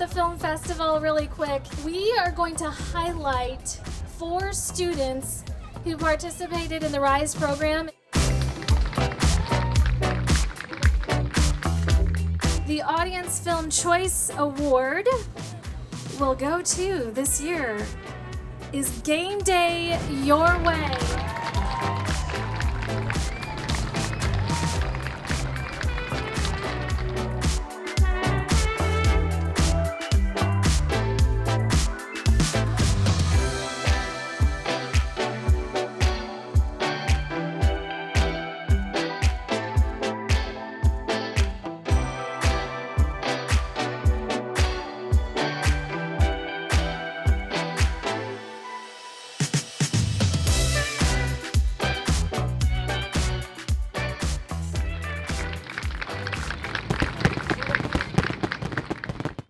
the film festival really quick. We are going to highlight 4 students who participated in the RISE program. The Audience Film Choice Award will go to, this year, is Game Day Your Way.